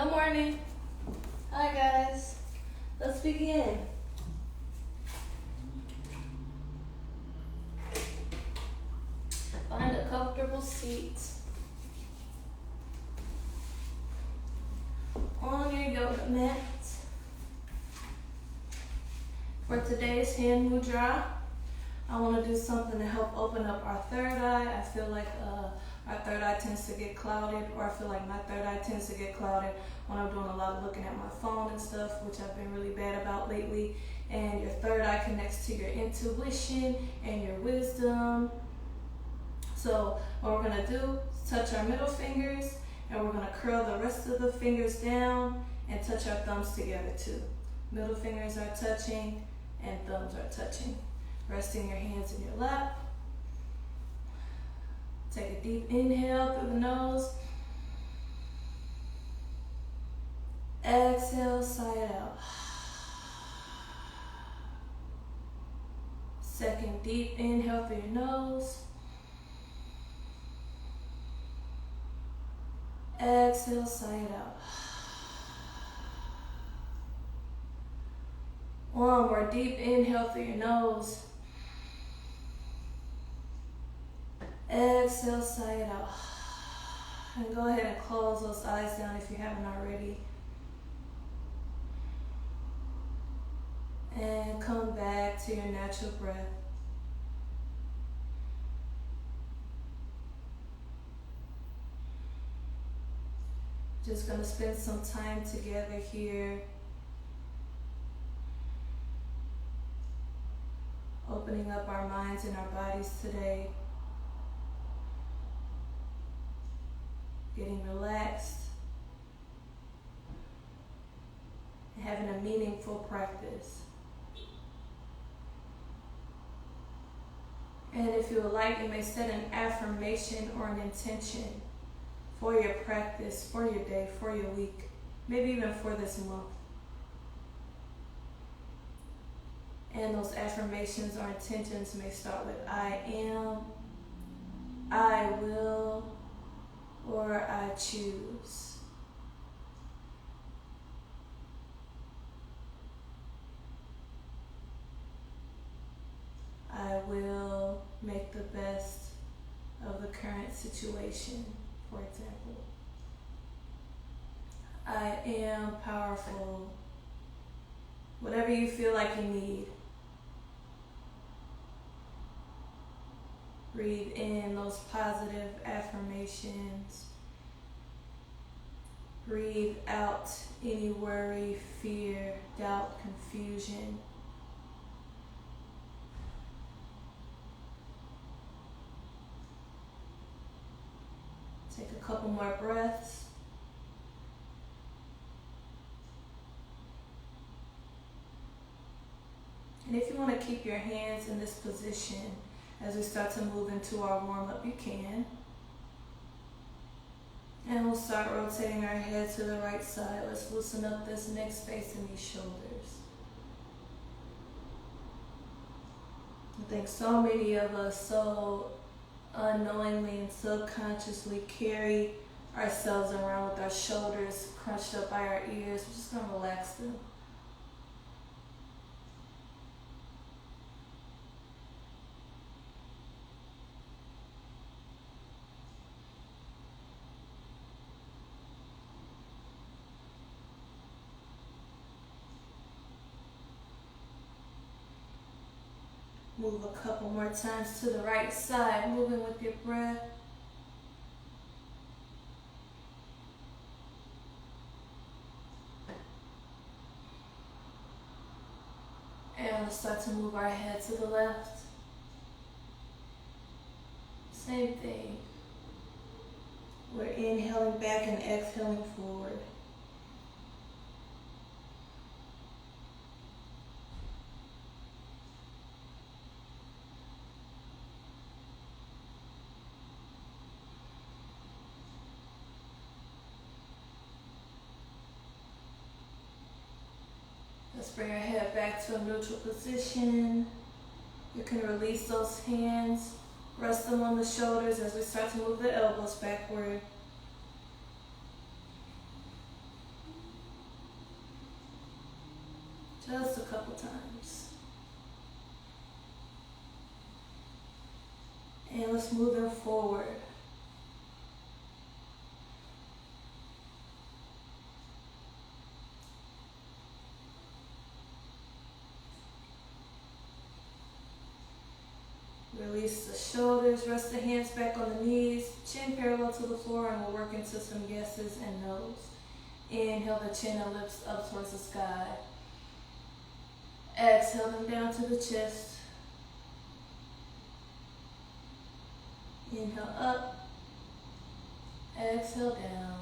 Good morning. Hi guys. Let's begin. Find a comfortable seat on your yoga mat. For today's hand mudra, I want to do something to help open up our third eye. I feel like our third eye tends to get clouded, or I feel like my third eye tends to get clouded when I'm doing a lot of looking at my phone and stuff, which I've been really bad about lately. And your third eye connects to your intuition and your wisdom. So what we're going to do is touch our middle fingers, and we're going to curl the rest of the fingers down and touch our thumbs together too. Middle fingers are touching and thumbs are touching. Resting your hands in your lap. Take a deep inhale through the nose. Exhale, sigh it out. Second deep inhale through your nose. Exhale, sigh it out. One more deep inhale through your nose. Exhale, sigh it out. And go ahead and close those eyes down if you haven't already. And come back to your natural breath. Just going to spend some time together here. Opening up our minds and our bodies today. Getting relaxed. And having a meaningful practice. And if you would like, you may set an affirmation or an intention for your practice, for your day, for your week, maybe even for this month. And those affirmations or intentions may start with I am, I will, or I choose. I will make the best of the current situation, for example. I am powerful. Whatever you feel like you need. Breathe in those positive affirmations. Breathe out any worry, fear, doubt, confusion. Take a couple more breaths. And if you want to keep your hands in this position as we start to move into our warm-up, you can. And we'll start rotating our head to the right side. Let's loosen up this neck space and these shoulders. I think so many of us so unknowingly and subconsciously carry ourselves around with our shoulders crunched up by our ears. We're just going to relax them. Move a couple more times to the right side, moving with your breath. And we'll start to move our head to the left. Same thing. We're inhaling back and exhaling forward. Let's bring our head back to a neutral position. You can release those hands, rest them on the shoulders as we start to move the elbows backward. Just a couple times. And let's move them forward. Release the shoulders, rest the hands back on the knees, chin parallel to the floor, and we'll work into some yeses and nos. Inhale the chin and lips up towards the sky. Exhale them down to the chest. Inhale up, exhale down.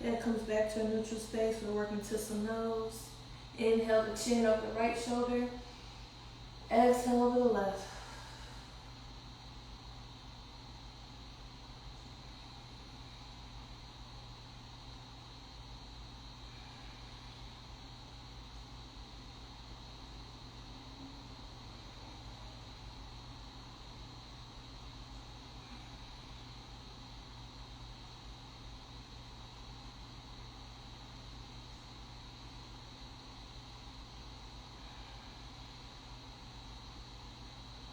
Head comes back to a neutral space. We're working to some nose. Inhale the chin over the right shoulder. Exhale over the left.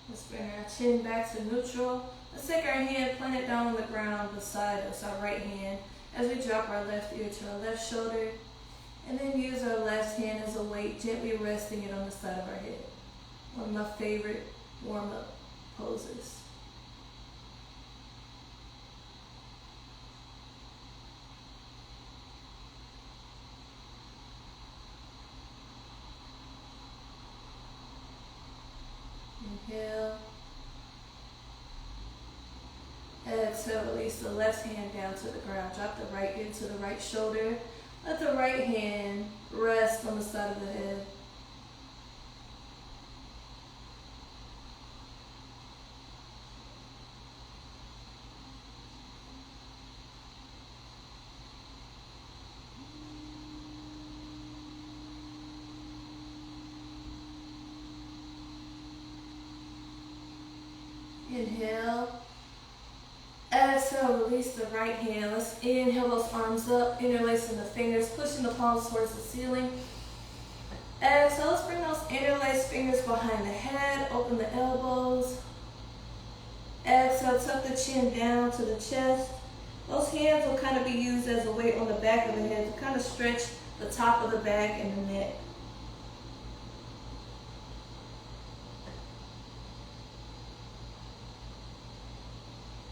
Let's bring our chin back to neutral. Let's take our hand, plant it down on the ground beside us, our right hand, as we drop our left ear to our left shoulder, and then use our left hand as a weight, gently resting it on the side of our head. One of my favorite warm-up poses. Inhale. Exhale, release the left hand down to the ground. Drop the right ear to the right shoulder. Let the right hand rest on the side of the head. Inhale. Exhale, release the right hand. Let's inhale those arms up, interlacing the fingers, pushing the palms towards the ceiling. Exhale, let's bring those interlaced fingers behind the head, open the elbows. Exhale, tuck the chin down to the chest. Those hands will kind of be used as a weight on the back of the head to kind of stretch the top of the back and the neck.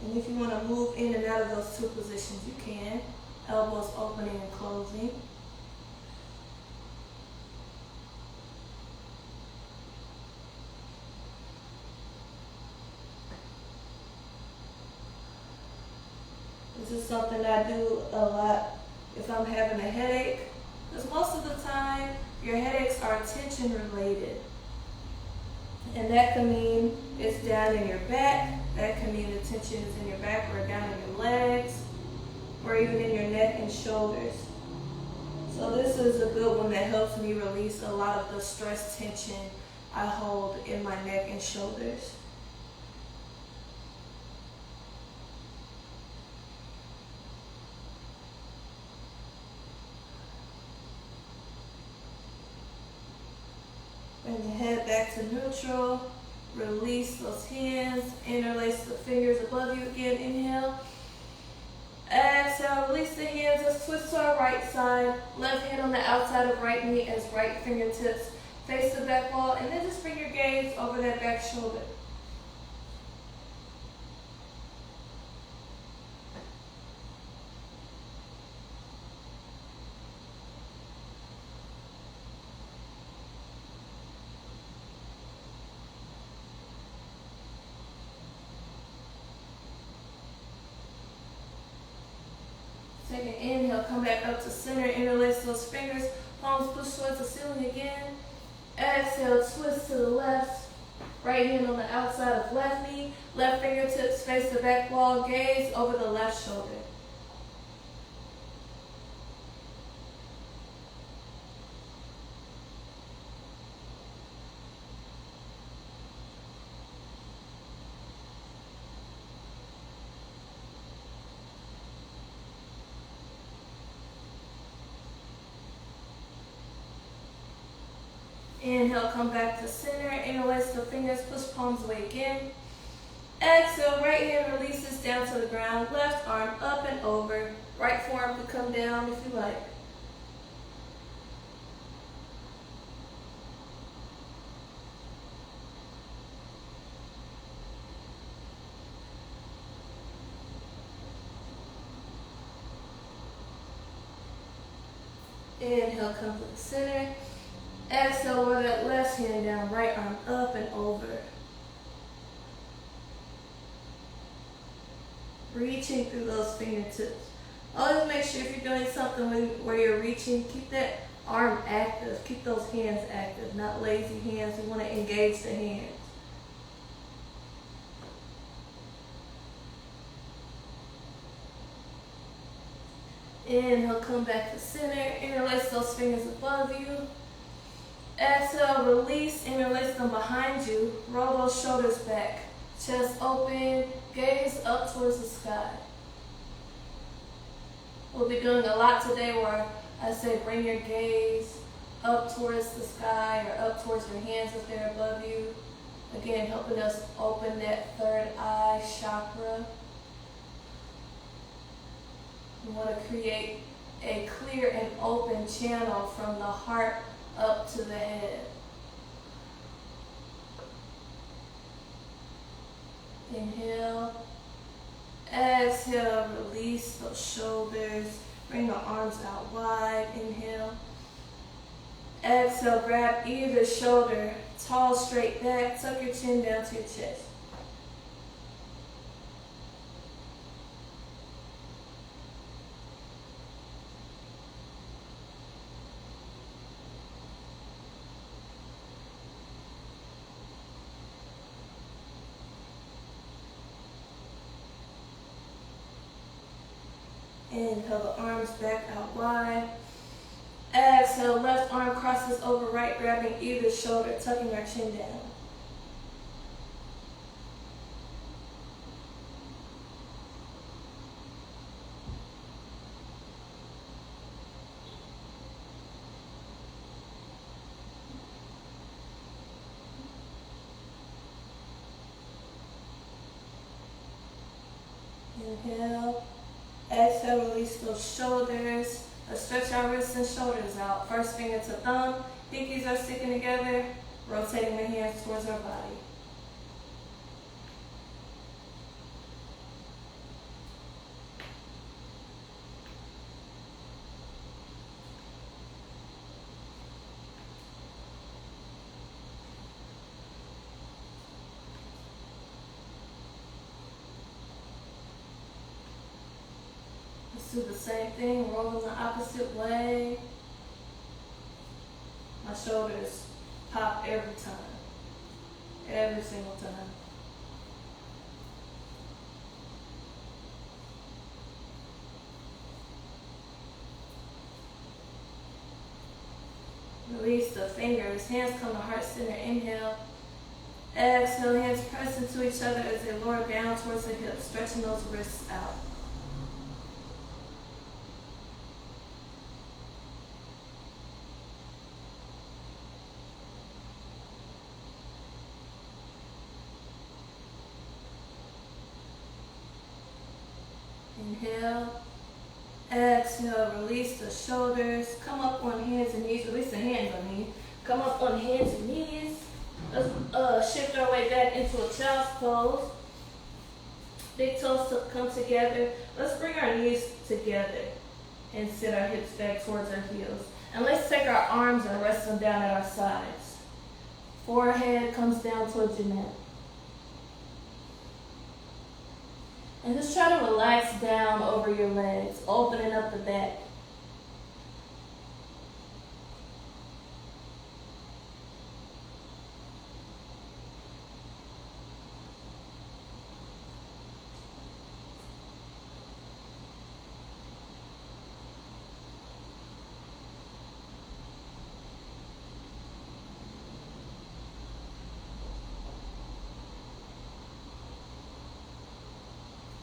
And if you want to move in and out of those two positions, you can. Elbows opening and closing. This is something I do a lot if I'm having a headache, because most of the time your headaches are tension related. And that can mean it's down in your back. That can mean the tension is in your back or down in your legs, or even in your neck and shoulders. So this is a good one that helps me release a lot of the stress tension I hold in my neck and shoulders. Bring the head back to neutral. Release those hands. Interlace the fingers above you again. Inhale. Exhale. Release the hands. Let's twist to our right side. Left hand on the outside of right knee as right fingertips face the back wall. And then just bring your gaze over that back shoulder. Take an inhale, come back up to center, interlace those fingers, palms push towards the ceiling again. Exhale, twist to the left, right hand on the outside of left knee, left fingertips face the back wall, gaze over the left shoulder. Inhale, come back to center. Interlace the fingers, push palms away again. Exhale, right hand releases down to the ground. Left arm up and over. Right forearm can come down if you like. Inhale, come to the center. Exhale, lower that left hand down, right arm up and over. Reaching through those fingertips. Always make sure if you're doing something where you're reaching, keep that arm active. Keep those hands active, not lazy hands. You want to engage the hands. Inhale, come back to center. Interlace those fingers above you. Exhale, release, interlace them behind you. Roll those shoulders back. Chest open, gaze up towards the sky. We'll be doing a lot today where I say bring your gaze up towards the sky or up towards your hands if they're above you. Again, helping us open that third eye chakra. We want to create a clear and open channel from the heart up to the head. Inhale. Exhale, release those shoulders. Bring the arms out wide. Inhale. Exhale, grab either shoulder. Tall, straight back. Tuck your chin down to your chest. Inhale, the arms back out wide. Exhale, left arm crosses over right, grabbing either shoulder, tucking our chin down. Inhale. Exhale, release those shoulders. Let's stretch our wrists and shoulders out. First finger to thumb. Pinkies are sticking together. Rotating the hands towards our body. Do the same thing, rolling the opposite way. My shoulders pop every time. Every single time. Release the fingers. Hands come to heart center. Inhale. Exhale. Hands press into each other as they lower down towards the hips, stretching those wrists out. Inhale. Exhale, release the shoulders. Come up on hands and knees. Release the hands on me. Come up on hands and knees. Let's shift our way back into a child's pose. Big toes to come together. Let's bring our knees together and sit our hips back towards our heels. And let's take our arms and rest them down at our sides. Forehead comes down towards your neck. And just try to relax down over your legs, opening up the back.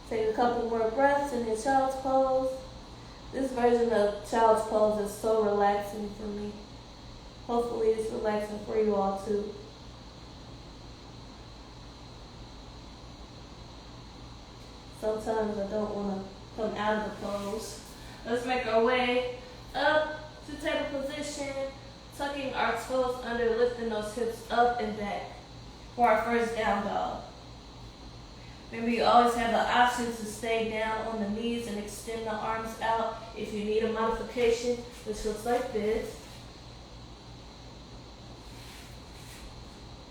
Take a couple more breaths in your child's pose. This version of child's pose is so relaxing for me. Hopefully it's relaxing for you all too. Sometimes I don't want to come out of the pose. Let's make our way up to table position, tucking our toes under, lifting those hips up and back for our first down dog. Remember, you always have the option to stay down on the knees and extend the arms out if you need a modification, which looks like this.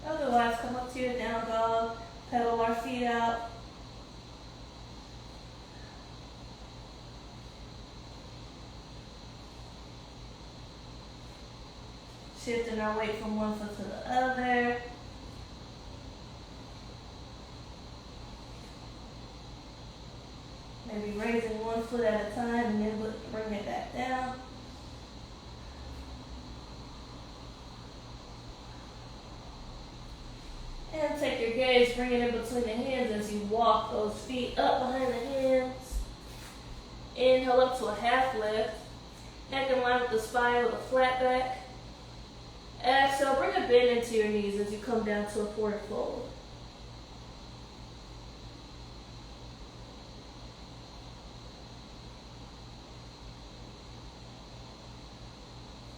Otherwise, come up to your down dog, pedal our feet out. Shifting our weight from one foot to the other. Maybe raising one foot at a time and then bring it back down. And take your gaze, bring it in between the hands as you walk those feet up behind the hands. Inhale up to a half lift. Neck in line with the spine with a flat back. Exhale, bring a bend into your knees as you come down to a forward fold.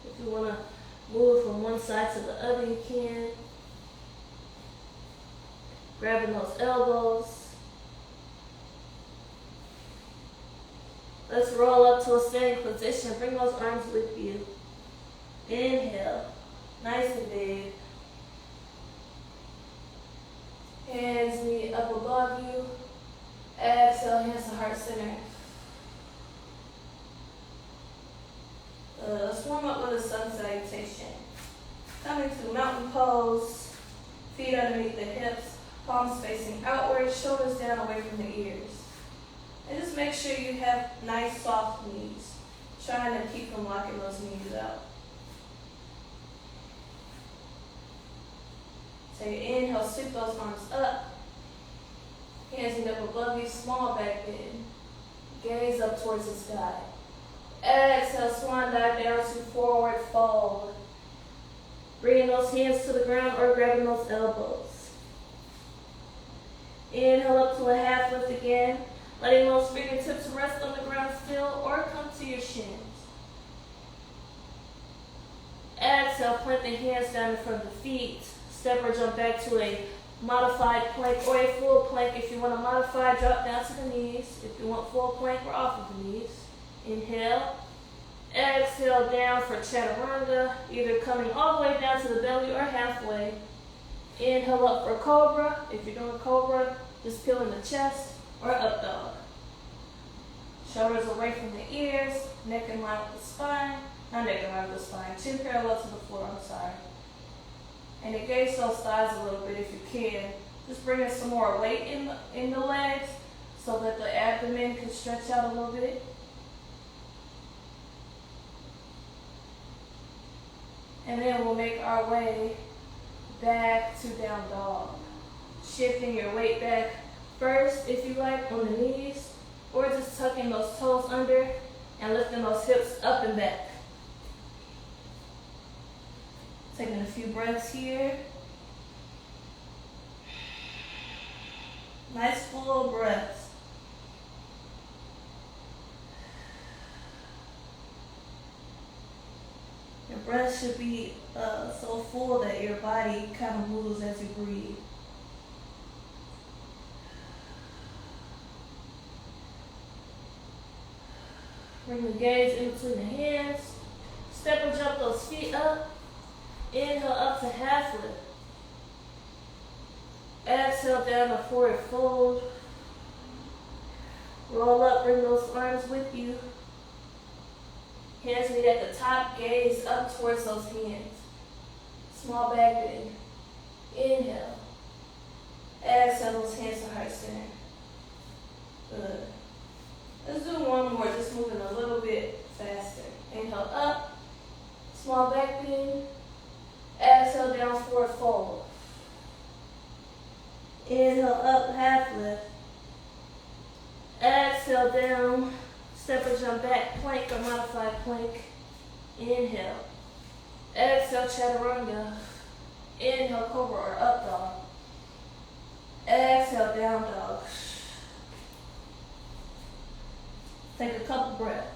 If you want to move from one side to the other, you can. Grabbing those elbows. Let's roll up to a standing position. Bring those arms with you. Inhale. Nice and big. Hands knee up above you. Exhale, hands to heart center. Let's warm up with a sun salutation. Coming to mountain pose. Feet underneath the hips. Palms facing outward. Shoulders down away from the ears. And just make sure you have nice soft knees. Trying to keep from locking those knees out. So you inhale, sweep those arms up. Hands up above you, small back bend. Gaze up towards the sky. Exhale, swan dive down to forward fold. Bringing those hands to the ground or grabbing those elbows. Inhale up to a half lift again. Letting those fingertips rest on the ground still or come to your shins. Exhale, plant the hands down in front of the feet. Step or jump back to a modified plank or a full plank. If you want to modify, drop down to the knees. If you want full plank, we're off of the knees. Inhale. Exhale down for chaturanga, either coming all the way down to the belly or halfway. Inhale up for cobra. If you're doing cobra, just peeling the chest or up dog. Shoulders away from the ears, neck in line with the spine. Not neck in line with the spine. Chin parallel to the floor, I'm sorry. And engage those thighs a little bit if you can. Just bring in some more weight in the legs so that the abdomen can stretch out a little bit. And then we'll make our way back to down dog. Shifting your weight back first, if you like, on the knees, or just tucking those toes under and lifting those hips up and back. Taking a few breaths here. Nice full breaths. Your breath should be so full that your body kind of moves as you breathe. Bring the gaze in between the hands. Step or jump those feet up. Inhale up to half lift. Exhale down to forward fold. Roll up, bring those arms with you. Hands meet at the top, gaze up towards those hands. Small back bend. Inhale. Exhale those hands to heart center. Good. Let's do one more, just moving a little bit faster. Inhale up, small back bend. Exhale down, forward fold. Inhale up, half lift. Exhale down, step or jump back, plank or modified plank. Inhale. Exhale, chaturanga. Inhale, cobra or up dog. Exhale, down dog. Take a couple breaths.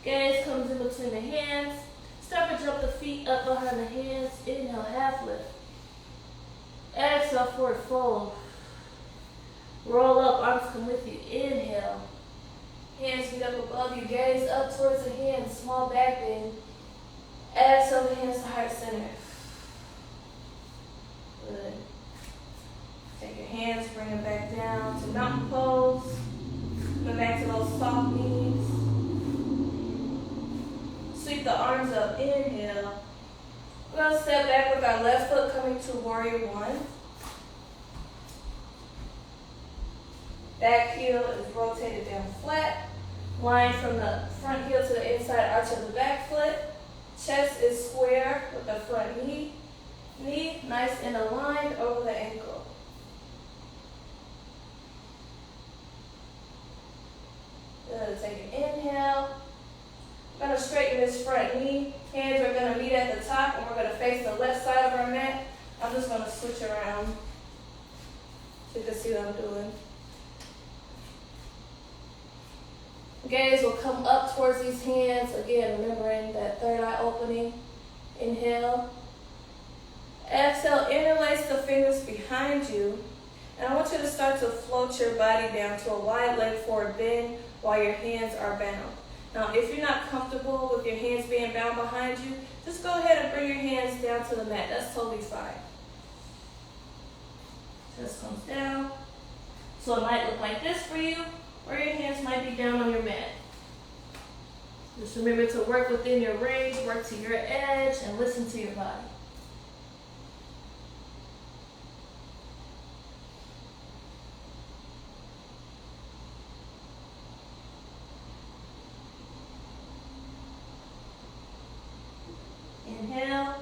Gaze comes in between the hands. Step and jump the feet up behind the hands. Inhale, half lift. Exhale, forward fold. Roll up, arms come with you. Inhale. Hands feet up above you. Gaze up towards the hands. Small back bend. Exhale, the hands to heart center. Good. Take your hands, bring them back down to mountain pose. Go back to those soft knees. Sweep the arms up. Inhale. We're going to step back with our left foot coming to warrior one. Back heel is rotated down flat. Line from the front heel to the inside arch of the back foot. Chest is square with the front knee. Knee nice and aligned over the ankle. Good. Take an inhale. We're going to straighten this front knee. Hands are going to meet at the top, and we're going to face the left side of our mat. I'm just going to switch around so you can see what I'm doing. Gaze will come up towards these hands. Again, remembering that third eye opening. Inhale. Exhale, interlace the fingers behind you. And I want you to start to float your body down to a wide leg forward bend while your hands are bound. Now, if you're not comfortable with your hands being bound behind you, just go ahead and bring your hands down to the mat. That's totally fine. Chest comes down. So it might look like this for you, or your hands might be down on your mat. Just remember to work within your range, work to your edge, and listen to your body. Inhale.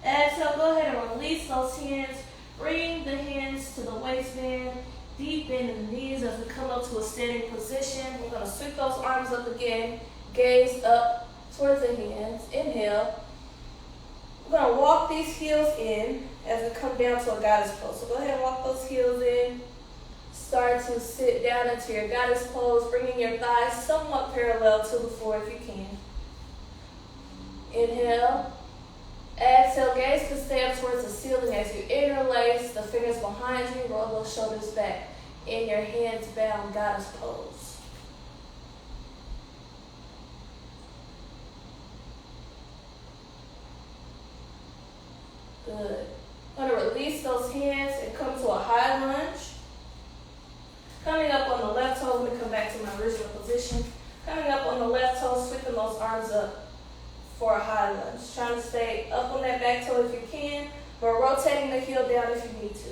Exhale, go ahead and release those hands. Bring the hands to the waistband. Deep bend in the knees as we come up to a standing position. We're going to sweep those arms up again. Gaze up towards the hands. Inhale. We're going to walk these heels in as we come down to a goddess pose. So go ahead and walk those heels in. Start to sit down into your goddess pose, bringing your thighs somewhat parallel to the floor if you can. Inhale. Exhale, gaze can stay up towards the ceiling as you interlace the fingers behind you, roll those shoulders back in your hands bound goddess pose. Good. I'm going to release those hands and come to a high lunge. Coming up on the left toe, let me come back to my original position. Coming up on the left toe, sweeping those arms up for a high lunge. Trying to stay up on that back toe if you can, but rotating the heel down if you need to.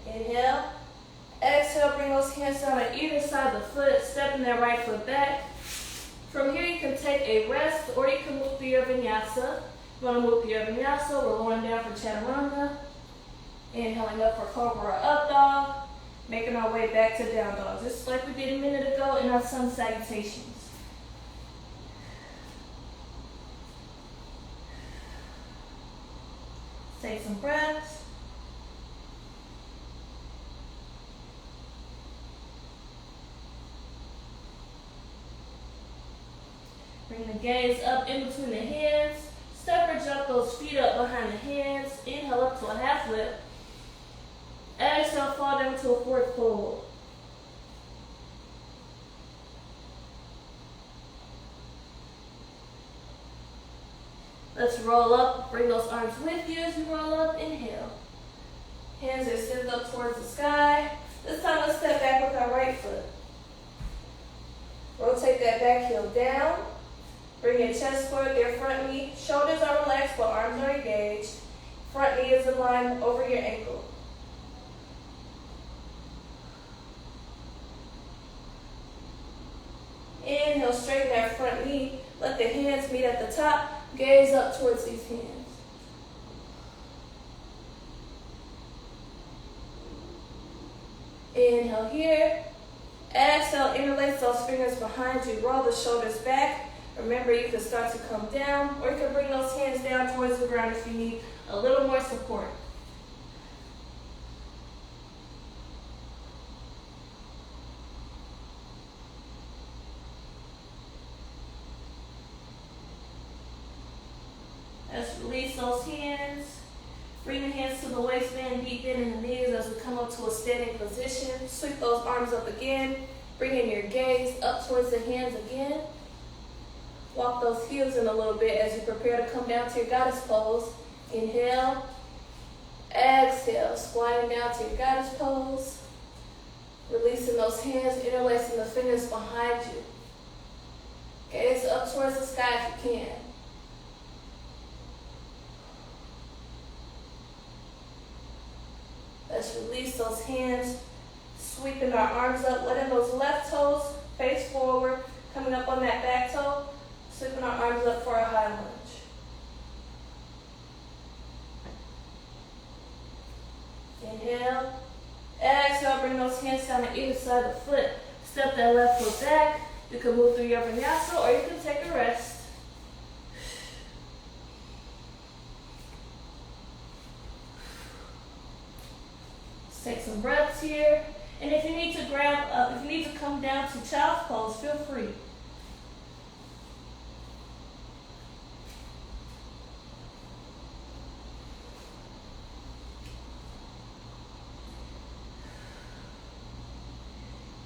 Inhale. Exhale, bring those hands down on either side of the foot, stepping that right foot back. From here, you can take a rest, or you can move through your vinyasa. If you want to move through your vinyasa, we're going down for chaturanga. Inhaling up for cobra or up dog. Making our way back to down dog, just like we did a minute ago in our sun salutations. Take some breaths. Bring the gaze up in between the hands. Step or jump those feet up behind the hands. Inhale up to a half lift. Exhale, fall down to a forward fold. Let's roll up. Bring those arms with you as you roll up. Inhale. Hands are extended up towards the sky. This time, let's step back with our right foot. Rotate that back heel down. Bring your chest forward, your front knee. Shoulders are relaxed, but arms are engaged. Front knee is aligned over your ankle. Inhale, straighten that front knee. Let the hands meet at the top. Gaze up towards these hands. Inhale here. Exhale, interlace those fingers behind you. Roll the shoulders back. Remember, you can start to come down, or you can bring those hands down towards the ground if you need a little more support. Let's release those hands. Bring the hands to the waistband, deep bend in the knees as we come up to a standing position. Sweep those arms up again. Bring in your gaze up towards the hands again. Walk those heels in a little bit as you prepare to come down to your goddess pose. Inhale. Exhale, sliding down to your goddess pose. Releasing those hands, interlacing the fingers behind you. Gaze up towards the sky if you can. Let's release those hands, sweeping our arms up, letting those left toes face forward, coming up on that back toe, sweeping our arms up for a high lunge. Inhale. Exhale, bring those hands down to either side of the foot. Step that left foot back. You can move through your vinyasa or you can take a rest. Take some breaths here. And if you need to if you need to come down to child's pose, feel free.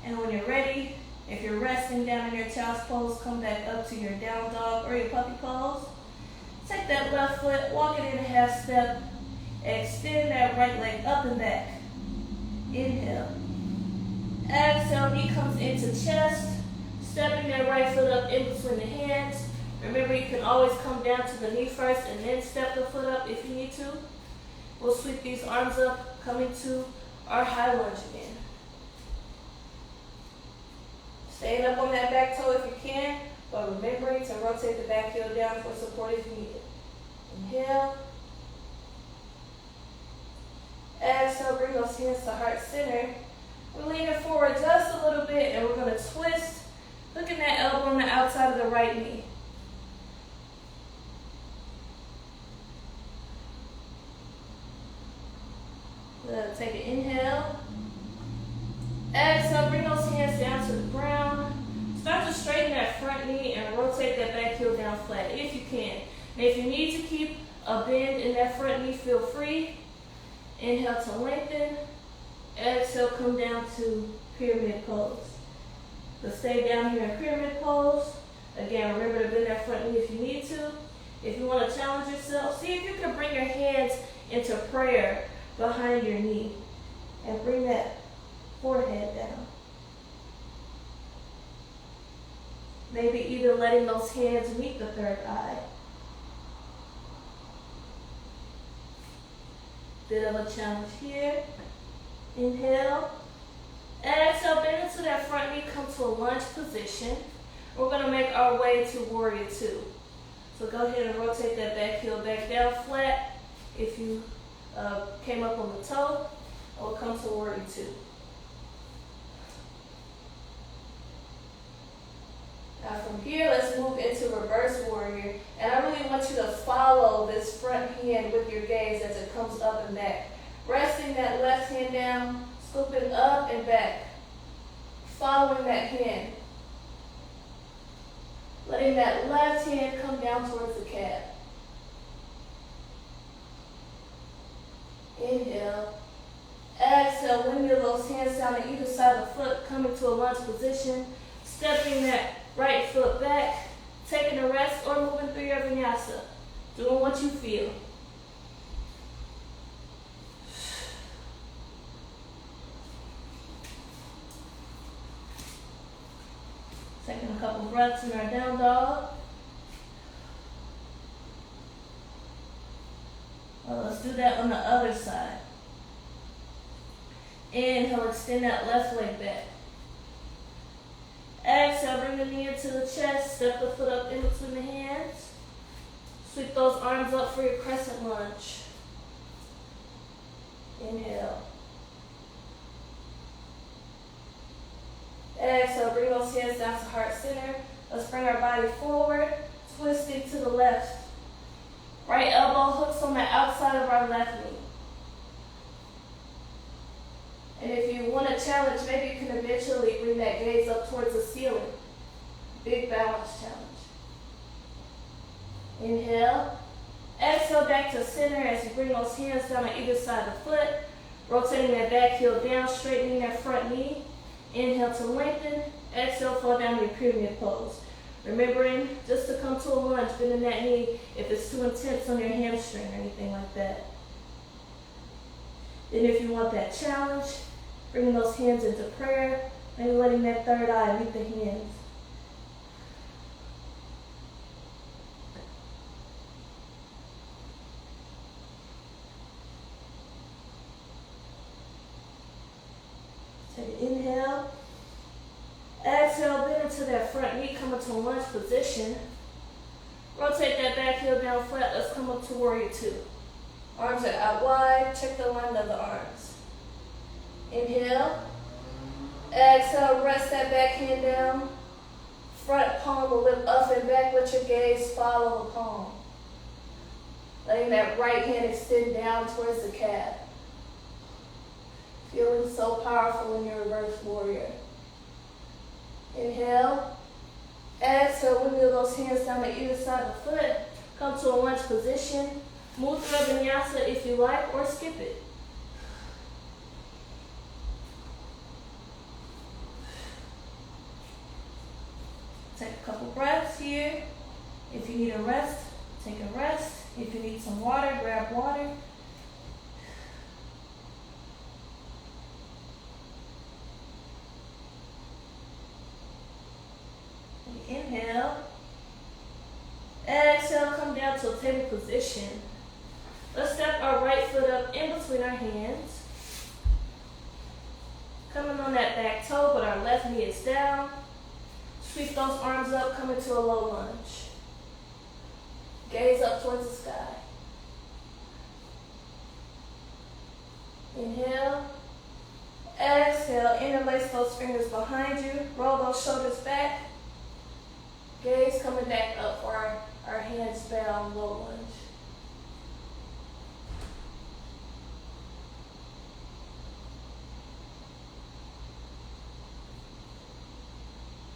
And when you're ready, if you're resting down in your child's pose, come back up to your down dog or your puppy pose. Take that left foot, walk it in a half step, extend that right leg up and back. Inhale. Exhale, knee comes into chest, stepping that right foot up in between the hands. Remember, you can always come down to the knee first and then step the foot up if you need to. We'll sweep these arms up, coming to our high lunge again. Staying up on that back toe if you can, but remembering to rotate the back heel down for support if needed. Inhale. Exhale, bring those hands to heart center. We're leaning forward just a little bit and we're going to twist, hooking that elbow on the outside of the right knee. Good. Take an inhale. Exhale, bring those hands down to the ground. Start to straighten that front knee and rotate that back heel down flat if you can. And if you need to keep a bend in that front knee, feel free. Inhale to lengthen. Exhale, come down to pyramid pose. So stay down here in pyramid pose. Again, remember to bend that front knee if you need to. If you want to challenge yourself, see if you can bring your hands into prayer behind your knee. And bring that forehead down. Maybe either letting those hands meet the third eye. Bit of a challenge here. Inhale. Exhale, bend into that front knee, come to a lunge position. We're going to make our way to warrior two. So go ahead and rotate that back heel back down flat. If you came up on the toe, we'll come to warrior two. Now from here, let's move into reverse warrior. And I really want you to follow this front hand with your gaze as it comes up and back. Resting that left hand down, scooping up and back. Following that hand. Letting that left hand come down towards the calf. Inhale. Exhale, linear those hands down to either side of the foot, coming to a lunge position. Stepping that right foot back, taking a rest or moving through your vinyasa. Doing what you feel. Taking a couple breaths in our down dog. Well, let's do that on the other side. Inhale, extend that left leg back. Exhale, bring the knee into the chest. Step the foot up in between the hands. Sweep those arms up for your crescent lunge. Inhale. Exhale, bring those hands down to heart center. Let's bring our body forward, twisting to the left. Right elbow hooks on the outside of our left knee. And if you want to challenge, maybe you can eventually bring that gaze up towards the ceiling. Big balance challenge. Inhale. Exhale back to center as you bring those hands down on either side of the foot. Rotating that back heel down, straightening that front knee. Inhale to lengthen. Exhale, fall down to your pyramid pose. Remembering just to come to a lunge, bending that knee if it's too intense on your hamstring or anything like that. Then if you want that challenge, bringing those hands into prayer, maybe letting that third eye meet the hands. Take an inhale. Exhale, bend into that front knee, come into lunge position. Rotate that back heel down flat. Let's come up to warrior two. Arms are out wide. Check the alignment of the arms. Inhale. Exhale, rest that back hand down. Front palm will lift up and back. Let your gaze follow the palm. Letting that right hand extend down towards the calf. Feeling so powerful in your reverse warrior. Inhale. Exhale, wiggle those hands down to either side of the foot. Come to a lunge position. Move through a vinyasa if you like, or skip it. Take a couple breaths here. If you need a rest, take a rest. If you need some water, grab water. Inhale. Exhale, come down to a table position. Let's step our right foot up in between our hands. Coming on that back toe, but our left knee is down. Sweep those arms up, come into a low lunge. Gaze up towards the sky. Inhale. Exhale, interlace those fingers behind you. Roll those shoulders back. Gaze coming back up for our hands bound low lunge.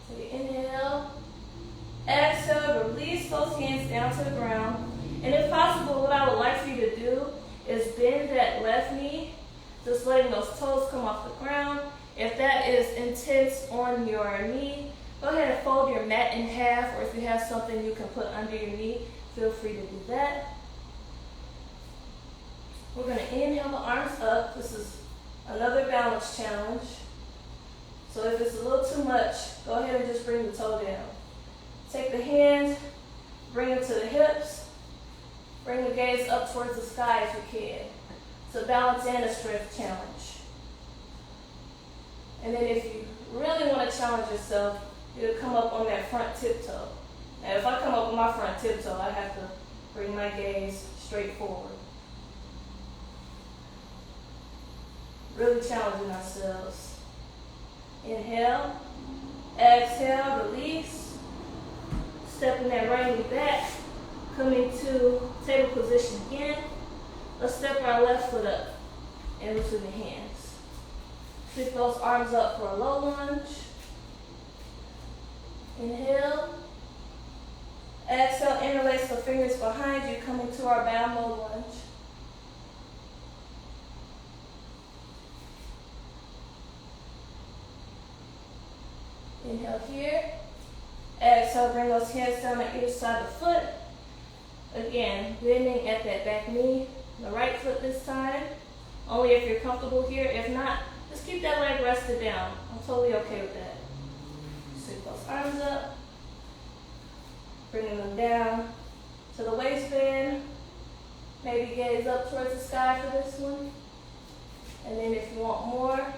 Take an inhale. Exhale, release those hands down to the ground. And if possible, what I would like for you to do is bend that left knee, just letting those toes come off the ground. If that is intense on your knee, go ahead and fold your mat in half, or if you have something you can put under your knee, feel free to do that. We're going to inhale the arms up. This is another balance challenge. So if it's a little too much, go ahead and just bring the toe down. Take the hands, bring them to the hips. Bring the gaze up towards the sky if you can. It's a balance and a strength challenge. And then if you really want to challenge yourself, you'll come up on that front tiptoe. Now if I come up on my front tiptoe, I have to bring my gaze straight forward. Really challenging ourselves. Inhale. Exhale, release. Stepping that right knee back. Coming to table position again. Let's step our left foot up in between the hands. Sweep those arms up for a low lunge. Inhale. Exhale, interlace the fingers behind you, coming to our bound low lunge. Inhale here. Exhale, bring those hands down on either side of the foot. Again, bending at that back knee. The right foot this time. Only if you're comfortable here. If not, just keep that leg rested down. I'm totally okay with that. Sweep those arms up. Bringing them down to the waistband. Maybe gaze up towards the sky for this one. And then if you want more,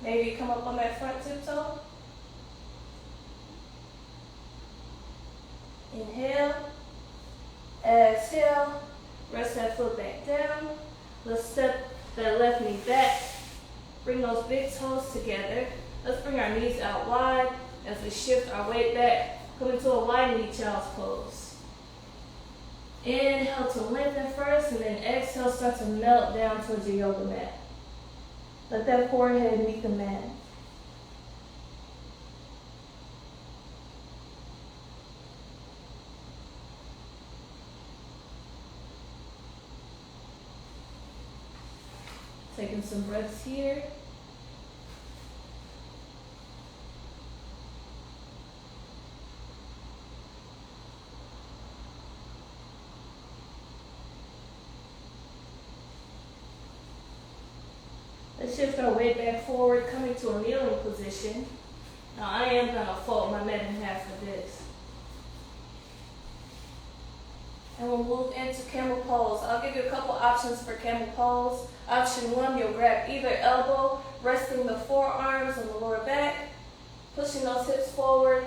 maybe come up on that front tiptoe. Inhale, exhale, rest that foot back down. Let's step that left knee back. Bring those big toes together. Let's bring our knees out wide as we shift our weight back. Come into a wide knee child's pose. Inhale to lengthen first, and then exhale, start to melt down towards your yoga mat. Let that forehead meet the mat. Taking some breaths here. Let's shift our weight back forward, coming to a kneeling position. Now I am going to fold my mat in half for this. And we'll move into camel pose. I'll give you a couple options for camel pose. Option 1, you'll grab either elbow, resting the forearms on the lower back, pushing those hips forward,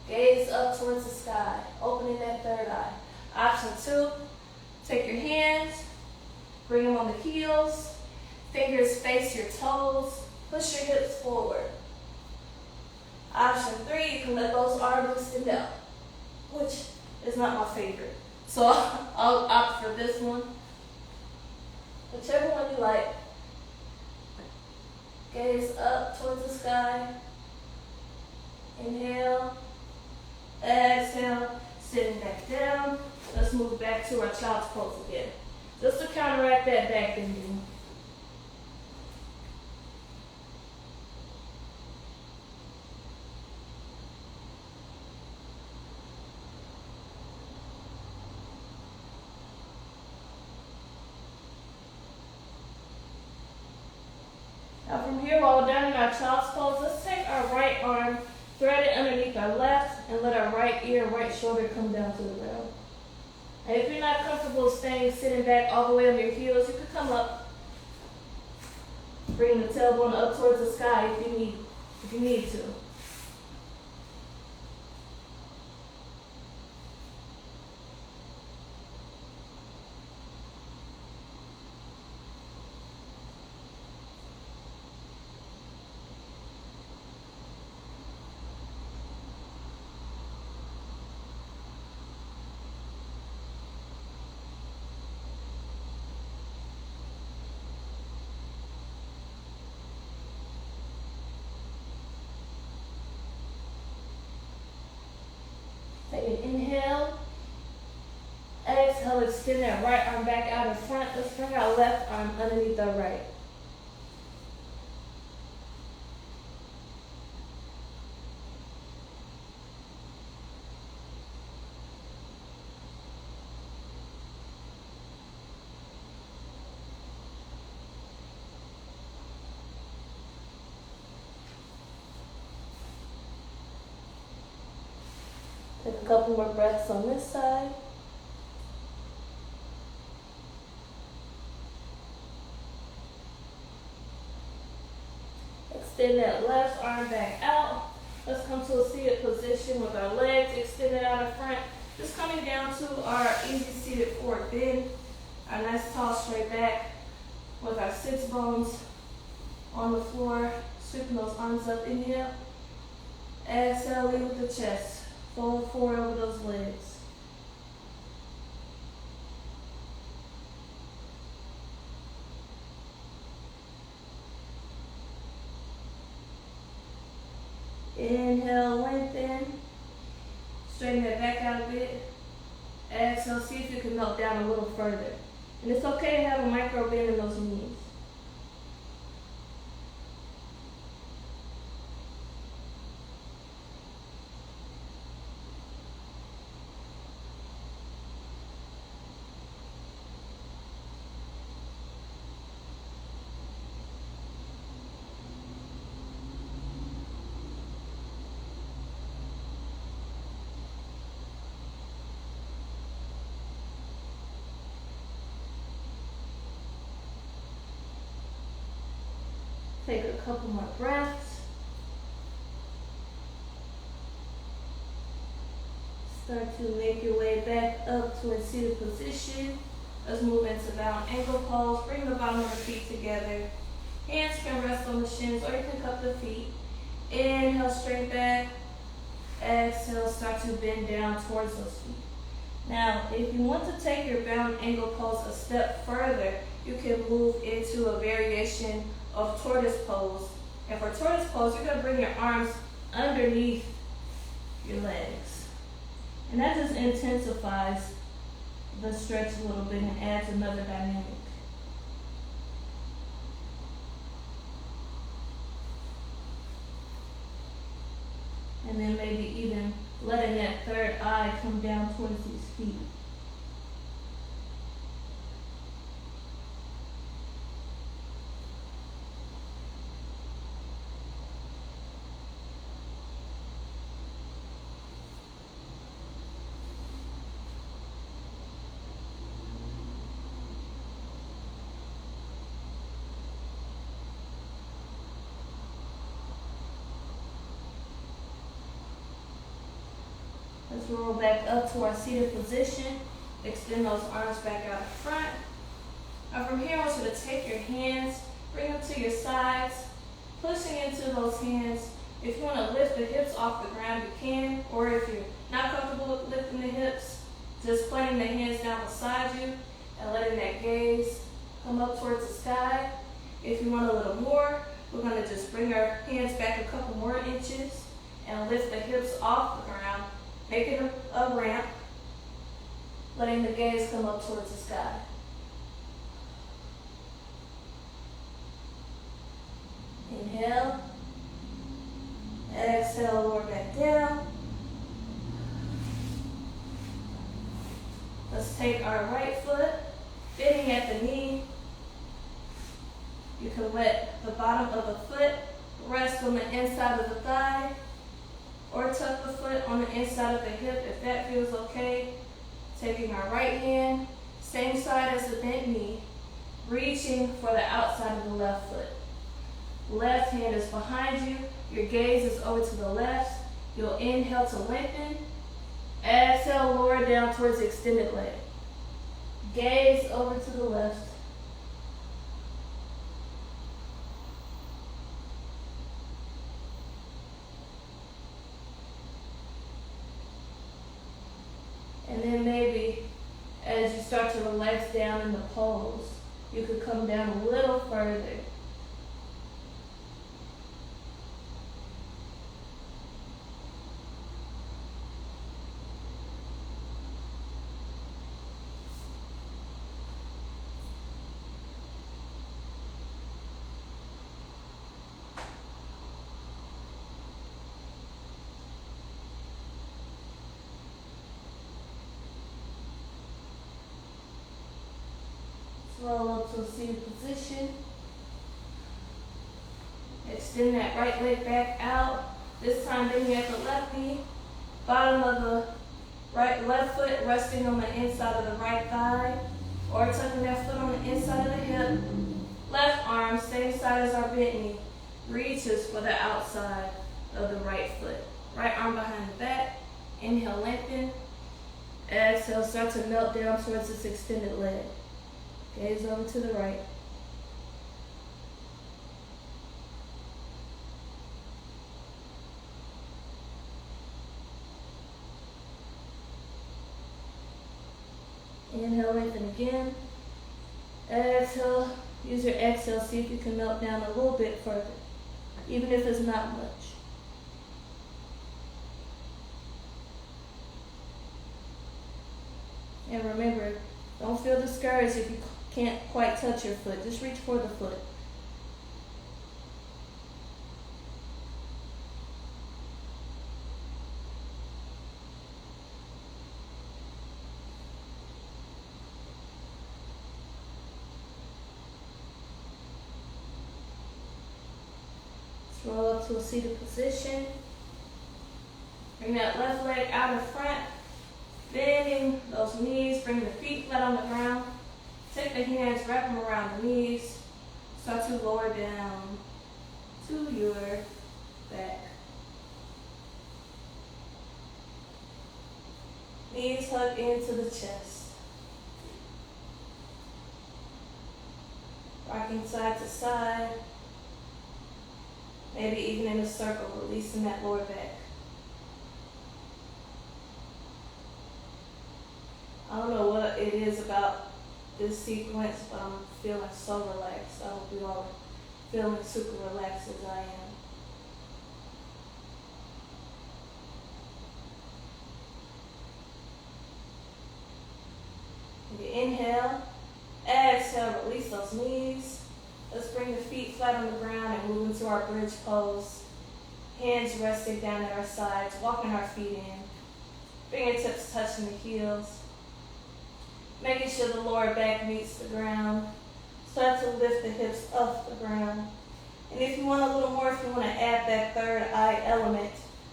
gaze up towards the sky, opening that third eye. Option 2, take your hands, bring them on the heels, fingers face your toes, push your hips forward. Option 3, you can let those arms extend out, which is not my favorite. So I'll opt for this one. Whichever one you like. Gaze up towards the sky. Inhale. Exhale. Sitting back down. Let's move back to our child's pose again. Just to counteract that back bending. Now from here, while we're down in our child's pose, let's take our right arm, thread it underneath our left, and let our right ear, right shoulder come down to the ground. And if you're not comfortable sitting back all the way on your heels, you can come up, bring the tailbone up towards the sky if you need to. Take an inhale. Exhale, extend that right arm back out in front. Let's bring our left arm underneath our right. Take a couple more breaths on this side. Extend that left arm back out. Let's come to a seated position with our legs extended out in front. Just coming down to our easy seated forward bend. Our nice tall straight back with our sits bones on the floor. Sweeping those arms up. Inhale. Exhale, lead with the chest. Fold forward over those legs. Inhale, lengthen. Straighten that back out a bit. Exhale, see if you can melt down a little further. And it's okay to have a micro bend in those knees. Take a couple more breaths. Start to make your way back up towards seated position. Let's move into bound ankle pose. Bring the bottom of the feet together. Hands can rest on the shins or you can cup the feet. Inhale, straight back. Exhale, start to bend down towards those feet. Now, if you want to take your bound ankle pose a step further, you can move into a variation of tortoise pose. And for tortoise pose, you're going to bring your arms underneath your legs. And that just intensifies the stretch a little bit and adds another dynamic. And then maybe even letting that third eye come down towards these feet. Let's roll back up to our seated position. Extend those arms back out in front. Now from here, I want you to take your hands, bring them to your sides, pushing into those hands. If you want to lift the hips off the ground, you can. Or if you're not comfortable with lifting the hips, just planting the hands down beside you and letting that gaze come up towards the sky. If you want a little more, we're going to just bring our hands back a couple more inches and lift the hips off the ground. Make it a ramp, letting the gaze come up towards the sky. Inhale. Exhale, lower back down. Let's take our right foot, bending at the knee. You can let the bottom of the foot rest on the inside of the thigh, or tuck the foot on the inside of the hip if that feels okay. Taking our right hand, same side as the bent knee, reaching for the outside of the left foot. Left hand is behind you, your gaze is over to the left. You'll inhale to lengthen. Exhale, lower down towards the extended leg. Gaze over to the left. And then maybe as you start to relax down in the pose, you could come down a little further. Roll up to a seated position. Extend that right leg back out. This time bringing at the left knee. Bottom of the left foot resting on the inside of the right thigh. Or tucking that foot on the inside of the hip. Left arm, same side as our bent knee. Reaches for the outside of the right foot. Right arm behind the back. Inhale, lengthen. Exhale, start to melt down towards this extended leg. Gaze over to the right. Inhale, lengthen again. Exhale. Use your exhale. See if you can melt down a little bit further, even if it's not much. And remember, don't feel discouraged if you can't quite touch your foot. Just reach for the foot. Let's roll up to a seated position. Bring that left leg out in front. Bending those knees, bring the feet flat on the ground. Take the hands, wrap them around the knees. Start to lower down to your back. Knees hug into the chest. Rocking side to side. Maybe even in a circle, releasing that lower back. I don't know what it is about this sequence, but I'm feeling so relaxed. I hope you all are feeling super relaxed as I am. You inhale, exhale, release those knees. Let's bring the feet flat on the ground and move into our bridge pose. Hands resting down at our sides, walking our feet in. Fingertips touching the heels. Making sure the lower back meets the ground. Start to lift the hips off the ground. And if you want a little more, if you want to add that third eye element,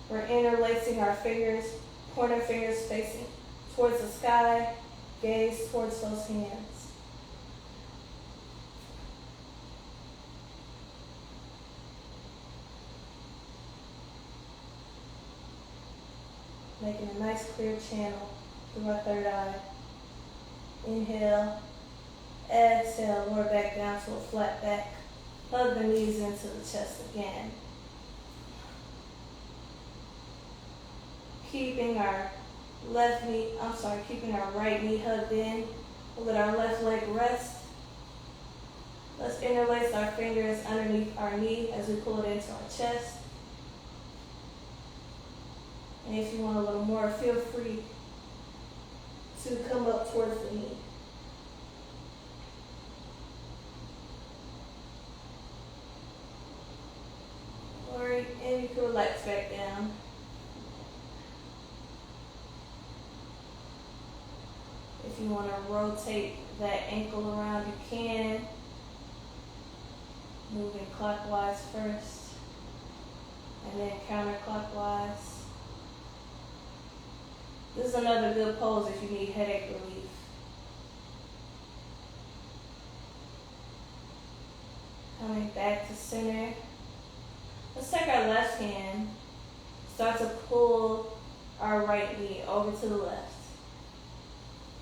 we're interlacing our fingers, pointer fingers facing towards the sky, gaze towards those hands. Making a nice clear channel through our third eye. Inhale, exhale, lower back down to a flat back. Hug the knees into the chest again. Keeping our right knee hugged in. We'll let our left leg rest. Let's interlace our fingers underneath our knee as we pull it into our chest. And if you want a little more, feel free to come up towards the knee. And you can relax back down. If you want to rotate that ankle around, you can. Moving clockwise first, and then counterclockwise. This is another good pose if you need headache relief. Coming back to center. Let's take our left hand, start to pull our right knee over to the left.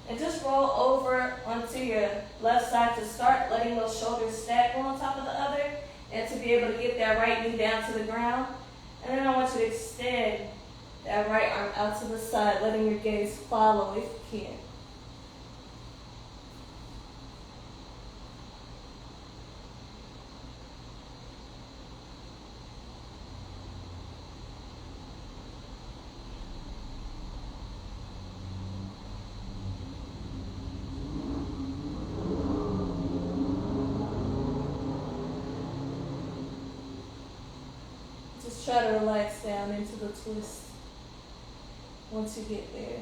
And just roll over onto your left side to start, letting those shoulders stack one on top of the other, and to be able to get that right knee down to the ground. And then I want you to extend that right arm out to the side, letting your gaze follow if you can. Just try to relax down into the twist once you get there.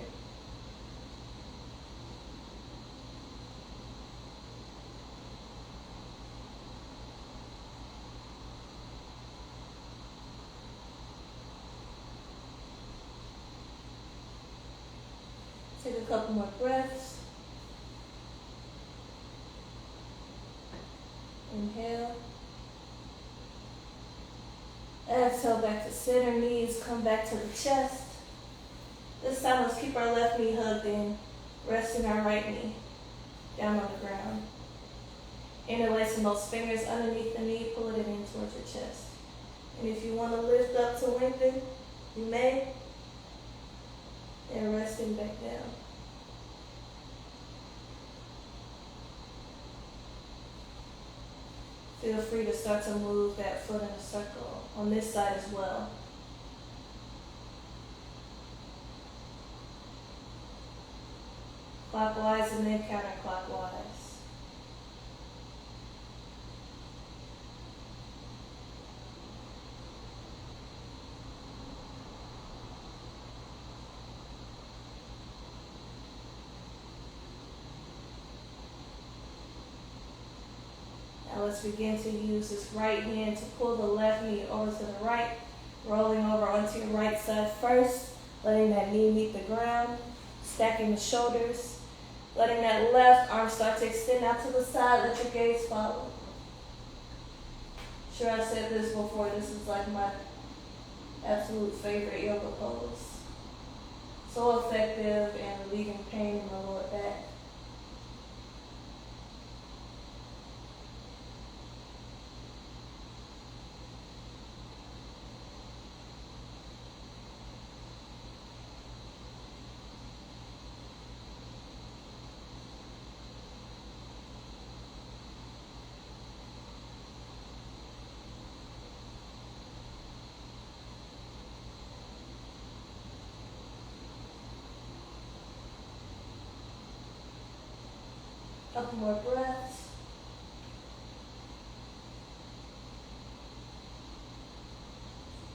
Take a couple more breaths. Inhale. Exhale back to center, knees come back to the chest. This time let's keep our left knee hugged in, resting our right knee down on the ground. Interlacing those fingers underneath the knee, pulling it in towards your chest. And if you want to lift up to lengthen, you may. And resting back down. Feel free to start to move that foot in a circle on this side as well. Clockwise and then counterclockwise. Now let's begin to use this right hand to pull the left knee over to the right, rolling over onto your right side first, letting that knee meet the ground, stacking the shoulders, letting that left arm start to extend out to the side, let your gaze follow. Sure, I said this before, this is like my absolute favorite yoga pose. so effective in relieving pain in my lower back. Couple more breaths.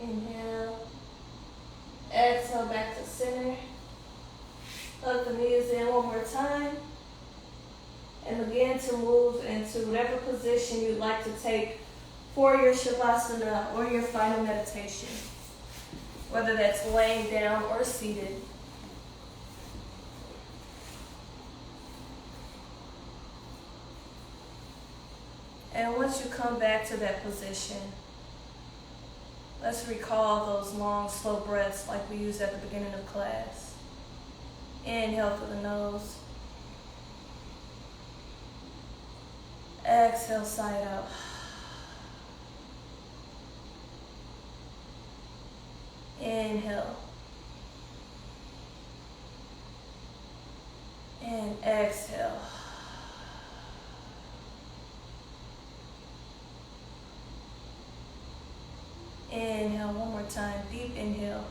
Inhale. Exhale back to center. Hug the knees in one more time. And begin to move into whatever position you'd like to take for your Shavasana or your final meditation. Whether that's laying down or seated. And once you come back to that position, let's recall those long, slow breaths like we used at the beginning of class. Inhale through the nose. Exhale, side out. Inhale. And exhale. Inhale one more time, deep inhale.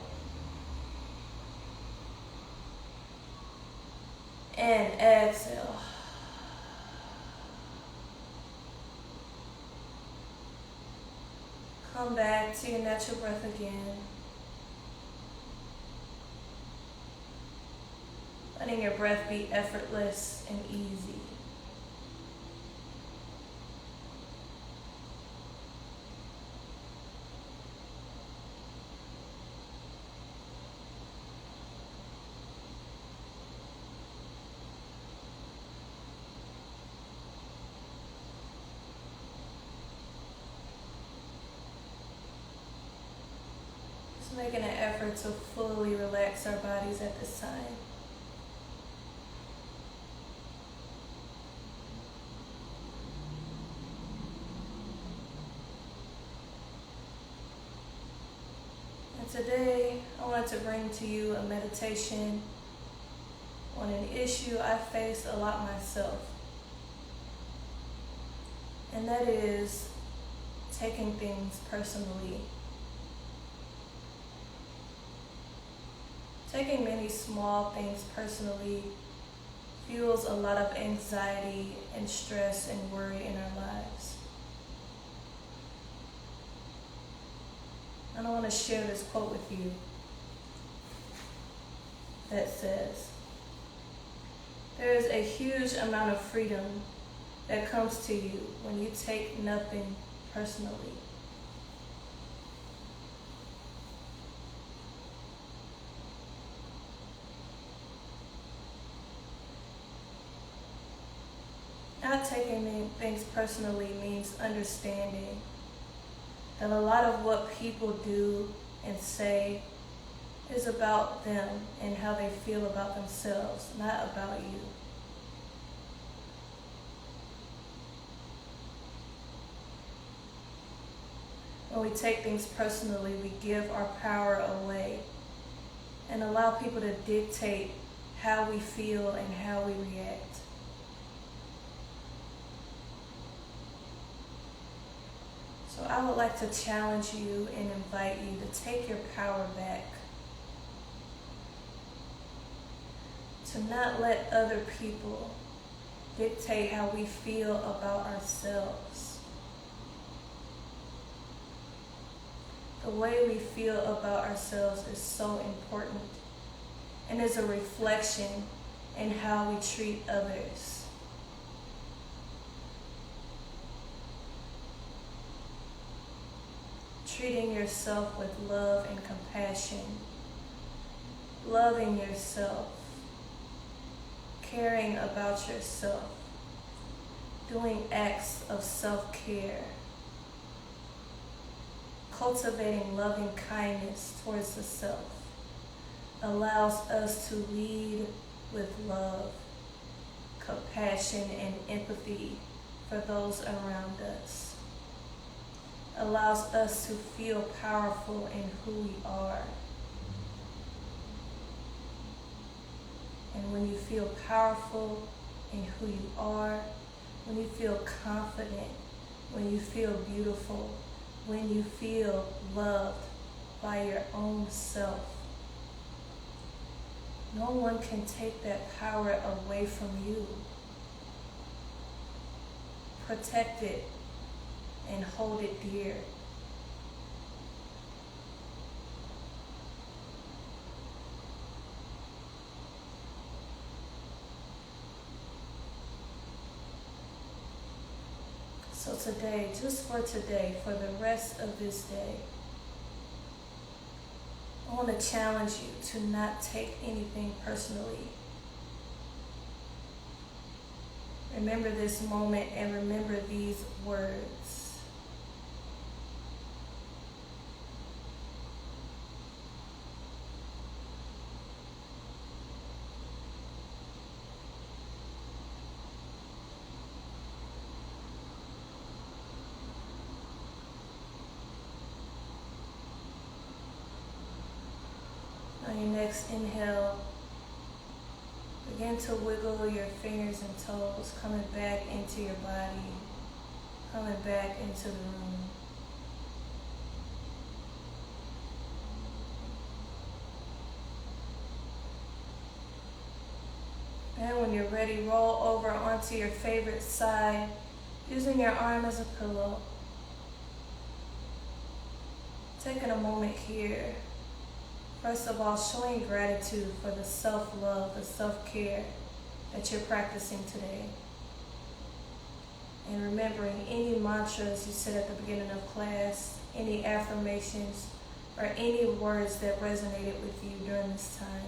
And exhale. Come back to your natural breath again. Letting your breath be effortless and easy. Making an effort to fully relax our bodies at this time. And today, I wanted to bring to you a meditation on an issue I face a lot myself. And that is taking things personally. Taking many small things personally fuels a lot of anxiety and stress and worry in our lives. And I want to share this quote with you that says, "There is a huge amount of freedom that comes to you when you take nothing personally." Not taking things personally means understanding that a lot of what people do and say is about them and how they feel about themselves, not about you. When we take things personally, we give our power away and allow people to dictate how we feel and how we react. So I would like to challenge you and invite you to take your power back. To not let other people dictate how we feel about ourselves. The way we feel about ourselves is so important and is a reflection in how we treat others. Treating yourself with love and compassion, loving yourself, caring about yourself, doing acts of self-care, cultivating loving kindness towards the self, allows us to lead with love, compassion, and empathy for those around us. Allows us to feel powerful in who we are. And when you feel powerful in who you are, when you feel confident, when you feel beautiful, when you feel loved by your own self, no one can take that power away from you. Protect it and hold it dear. So today, just for today, for the rest of this day, I want to challenge you to not take anything personally. Remember this moment and remember these words. On your next inhale, begin to wiggle your fingers and toes, coming back into your body, coming back into the room. And when you're ready, roll over onto your favorite side, using your arm as a pillow. Taking a moment here. First of all, showing gratitude for the self-love, the self-care that you're practicing today. And remembering any mantras you said at the beginning of class, any affirmations, or any words that resonated with you during this time.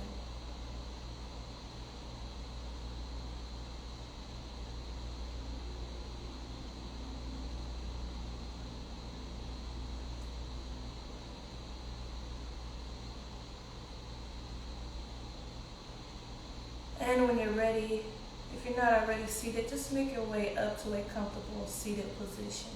And when you're ready, if you're not already seated, just make your way up to a comfortable seated position.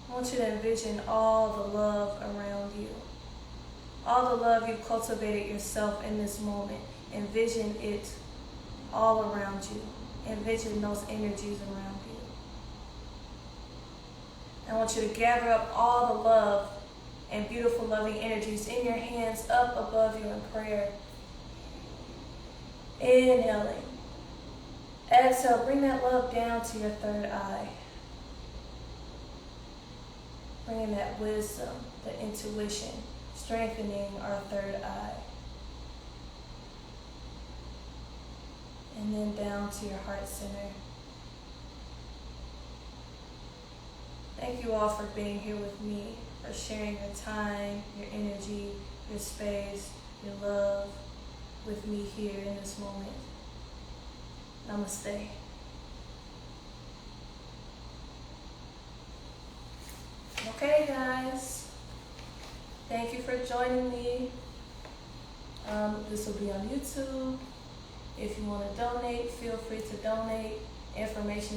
I want you to envision all the love around you. All the love you've cultivated yourself in this moment. Envision it all around you. Envision those energies around you. I want you to gather up all the love and beautiful loving energies in your hands up above you in prayer. Inhaling. Exhale, bring that love down to your third eye. Bringing that wisdom, the intuition, strengthening our third eye. And then down to your heart center. Thank you all for being here with me, for sharing your time, your energy, your space, your love with me here in this moment. Namaste. Okay, guys. Thank you for joining me. This will be on YouTube. If you want to donate, feel free to donate. Information